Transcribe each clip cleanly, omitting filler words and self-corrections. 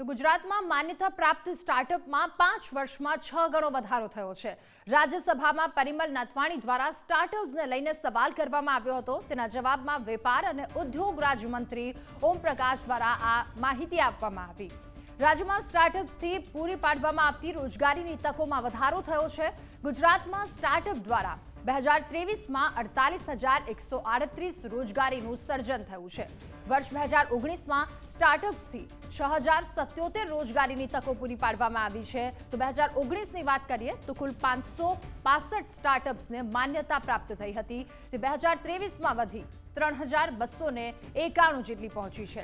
તો ગુજરાતમાં માન્યતા પ્રાપ્ત સ્ટાર્ટઅપમાં 5 વર્ષમાં 6 ગણો વધારો થયો છે। રાજ્યસભામાં પરિમલ નાથવાણી દ્વારા સ્ટાર્ટઅપ્સને લઈને સવાલ કરવામાં આવ્યો હતો। તેના જવાબમાં વેપાર અને ઉદ્યોગ રાજ્યમંત્રી ઓમ પ્રકાશ દ્વારા આ માહિતી આપવામાં આવી। રાજ્યમાં સ્ટાર્ટઅપ્સથી પૂરી પાડવામાં આવતી રોજગારીની તકોમાં વધારો થયો છે। ગુજરાતમાં સ્ટાર્ટઅપ દ્વારા 2023માં 48,138 રોજગારીનું સર્જન થયું છે। વર્ષ 2019માં સ્ટાર્ટઅપ્સથી 6,077 રોજગારીની તકો પૂરી પાડવામાં આવી છે। તો 2019ની વાત કરીએ તો કુલ 565 સ્ટાર્ટઅપ્સને માન્યતા પ્રાપ્ત થઈ હતી, તે 2023માં વધી 3,291 જેટલી પહોંચી છે।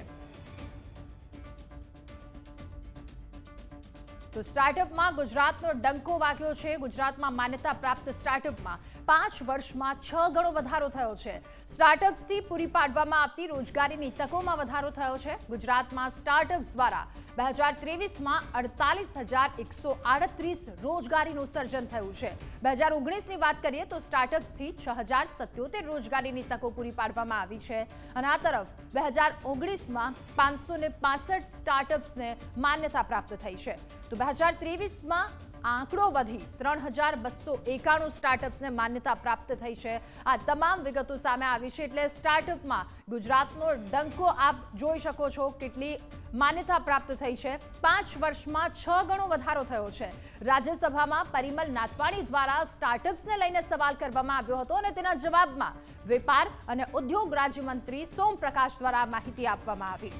તો સ્ટાર્ટઅપમાં ગુજરાતનો ડંકો વાગ્યો છે। ગુજરાતમાં માન્યતા પ્રાપ્ત સ્ટાર્ટઅપમાં 5 વર્ષમાં 6 ગણો વધારો થયો છે। સ્ટાર્ટઅપ્સથી પૂરી પાડવામાં આવતી રોજગારીની તકોમાં વધારો થયો છે। ગુજરાતમાં સ્ટાર્ટઅપ્સ દ્વારા 2023માં 48,138 રોજગારીનું સર્જન થયું છે। 2019ની વાત કરીએ તો સ્ટાર્ટઅપ્સથી 6,077 રોજગારીની તકો પૂરી પાડવામાં આવી છે અને આ તરફ 2019માં 565 સ્ટાર્ટઅપ્સને માન્યતા પ્રાપ્ત થઈ છે। તો 2023માં આંકડો વધી 3,291 સ્ટાર્ટઅપ્સને માન્યતા પ્રાપ્ત થઈ છે। આ તમામ વિગતો સામે આવી છે, એટલે સ્ટાર્ટઅપમાં ગુજરાતનો ડંકો આપ જોઈ શકો છો કેટલી માન્યતા પ્રાપ્ત થઈ છે। 5 વર્ષમાં 6 ગણો વધારો થયો છે। રાજ્યસભામાં પરિમલ નાથવાણી દ્વારા સ્ટાર્ટઅપ્સને લઈને સવાલ કરવામાં આવ્યો હતો અને તેના જવાબમાં વેપાર અને ઉદ્યોગ રાજ્યમંત્રી સોમ પ્રકાશ દ્વારા માહિતી આપવામાં આવી।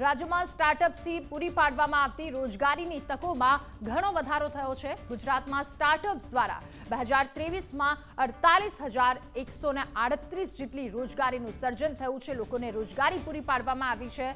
રાજ્યમાં સ્ટાર્ટઅપ્સથી પૂરી પાડવામાં આવતી રોજગારીની તકોમાં ઘણો વધારો થયો છે। ગુજરાતમાં સ્ટાર્ટઅપ્સ દ્વારા 2023માં 48,138 જેટલી રોજગારીનું સર્જન થયું છે। લોકોને રોજગારી પૂરી પાડવામાં આવી છે।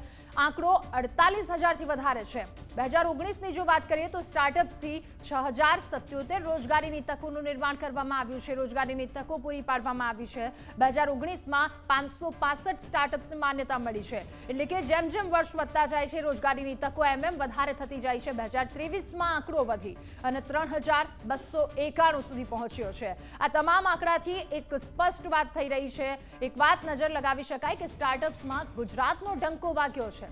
આંકડો 48,000થી વધારે છે। 2019ની જો વાત કરીએ તો સ્ટાર્ટઅપ્સથી 6,077 રોજગારીની તકોનું નિર્માણ કરવામાં આવ્યું છે, રોજગારીની તકો પૂરી પાડવામાં આવી છે। 2019માં 565 સ્ટાર્ટઅપ્સને માન્યતા મળી છે, એટલે કે જેમ જેમ વર્ષ વધતા જાય છે રોજગારીની તકો એમ વધારે થતી જાય છે। 2023માં આંકડો વધી અને 3,291 સુધી પહોંચ્યો છે। આ તમામ આંકડાથી એક સ્પષ્ટ વાત થઈ રહી છે, એક વાત નજર લગાવી શકાય કે સ્ટાર્ટઅપ્સમાં ગુજરાતનો ડંકો વાગ્યો છે।